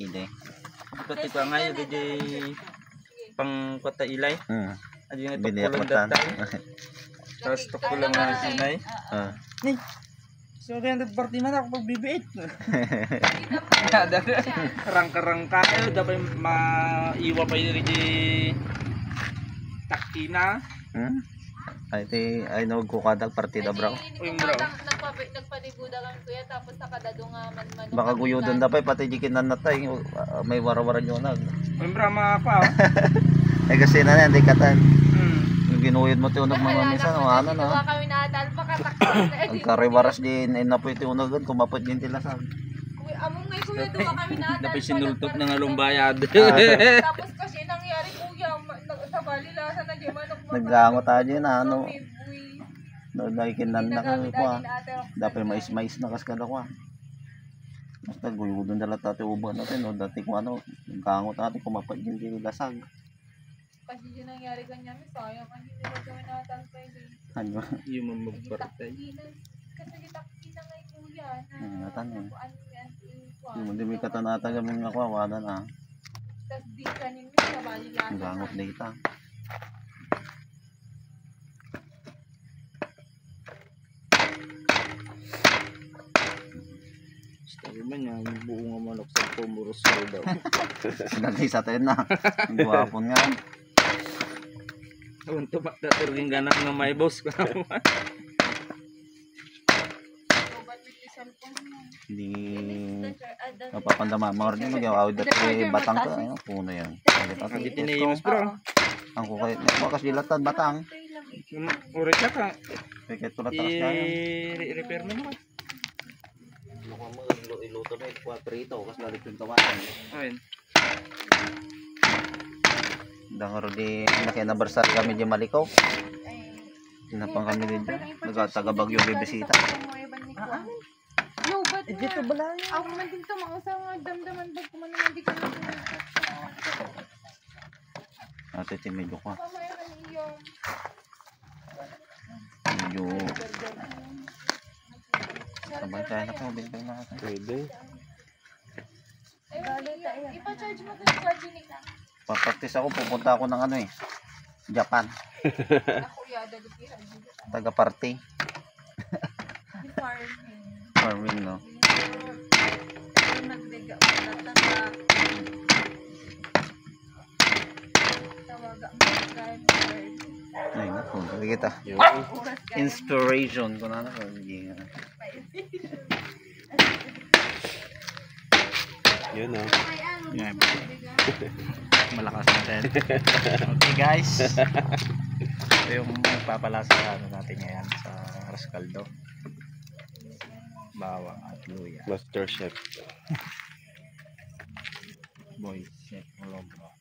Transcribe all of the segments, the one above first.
ide. Pati pa ngayon di pang kota ilay. Adi nga Biniyak tukulan matan. datay. Tapos tukulan nga sinay. Ni. So kaya nagparty man ako pag BB8. Karang-karang kayo dapat maiwa pa yun di takina. Ay nagkukadag partida bro. Uy bro. Nagpalibuda kami kuya tapos nakadado nga man. Baka guyudon dapat pati jikinan natay may wara-wara nyo nag. Uy bro mapa. Eh kasi na yan, di katan. Yung ginuyod mo tiunag mga minsan, ano na. Wala kami natal pakatakot. Ang kariwaras din, na po tiunagan, kumapot din tilasan. Uy, among ngay kuya duwa kami natal. Dapat sinultok na nga lumbayad. Tapos kasi nangyari kuya, sa balilasa na di man ako. Naggangot tayo na, ano. Nakikinan na kami ko dapat mais-mais na kaskada ko basta guyudon dala tati uban natin no dati ko ano naggangot natin kumapot din tilasag. Kasi yun nangyari kanya mi sayang ang hindi ko gawin natal pa Ano? Yung mamagpartay. Kasi kitakina ngay kuya Ano yan? ano Yung hindi katanata kami nga wala na. Tas di kanin mi sa balilasa. Naggangot data. Sabi man niya, yung buong nga manok sa pumuros daw. Dali sa tayo na. Ang guwapon nga. Kung tumatataging ganang nga may boss ko naman. Hindi napapandama. Mga rin mag-awid at batang ka. Ayun, puno yan. Hindi tinayos bro. Ang kukay. Makas dilatan batang. Urit ka ka. Kaya tulad taras kaya. I-repair mo naman. Iluto na ito. Prito. Kasi lalit yung tawasan. Ayun. Dangaro di nakinabarsat kami di Malikaw. Tinapang kami din dyan. Nagtagabagyo bibisita. Yo, ba't dito ba lang? Ako man din ito, mga usang damdaman bag ko man naman di ka naman. Ate timidyo ko. Pamayaran iyo. Medyo sabay tayo na po. Bintay na natin. Pwede. Ipa-charge mo kung charging ka. Papraktis ako. Pupunta ako ng ano eh. Japan. Ako yada lupihan. Taga party. Farming. Farming no. Nagbiga mo na tawaga mo guys. Ay naku. Sabi kita. Inspiration ko na naman. Yun o. Yeah. Malakas natin. Okay guys. Ito yung magpapalasa natin ngayon sa Rascaldo. Bawang at luya. Master Chef. Boy, chef, Olobro.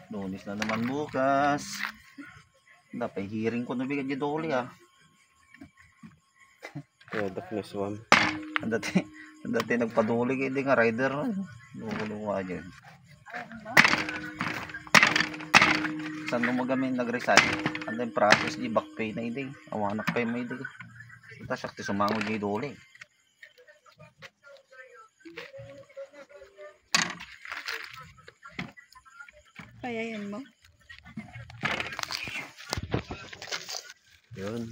Lunes na naman bukas. Dapat hearing ko na bigyan dyan duli Yeah, the plus one. Ang dati nagpaduli hindi nga rider na. Luluwa dyan. Saan mo magamin nag-resign? Ang yung process di back pay na hindi. Awanak pay mo hindi. Ito sakti sumango dyan duli. Kaya yan mo? Yun.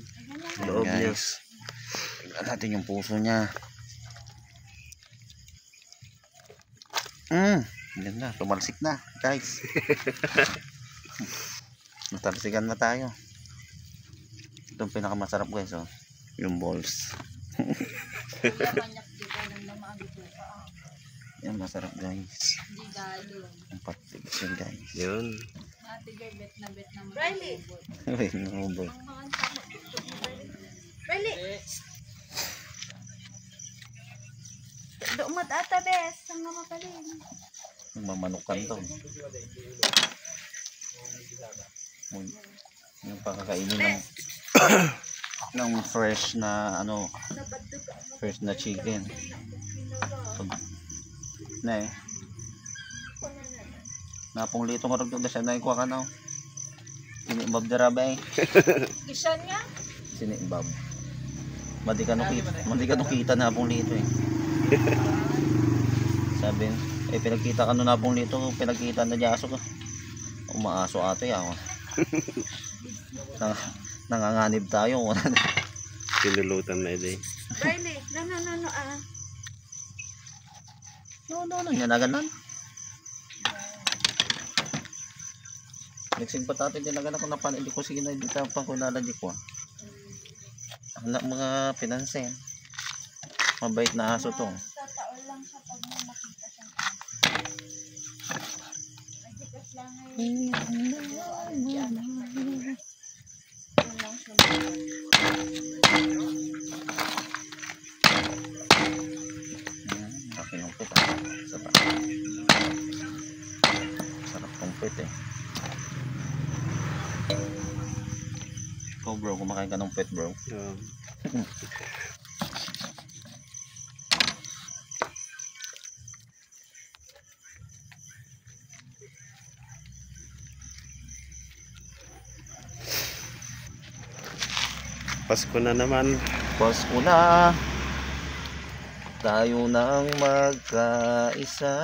Loob guys. Tingnan natin yung puso niya. Ganda. Tumalsik na guys. Natalsikan na tayo. Itong pinakamasarap guys oh. Yung balls. Yan masarap guys. Ang patigas yun guys. Yun. Riley! Uy, nangubol. Riley! Dumat ata bes, ang mapalin. Mamanukan to. Yung pakakainin ng fresh na ano, fresh na chicken. Na Napong lito ko rin na siya na ikuha ka na. Sinibab darabe. Isyan nga. Sinibab. Madi ka nung kita na pong lito eh. Sabi, pinagkita ka nung napong lito, pinagkita na jaso ka. Umaaso ate ako. Nanganganib tayo. Pinulutan na ito eh. Riley, no, No, yan na ganan. Nagsing patate din na ganan ko na pan, hindi ko sige na dito pang kunalaji ko. Anak mga pinansin. Mabait na aso to. Tataon lang siya pag may makita siyang magikas lang Laki ng pit. Sarap ng pit eh. Ikaw bro, kumakain ka ng pet bro. Pasko na naman. Pasko na. Tayo nang magkaisa.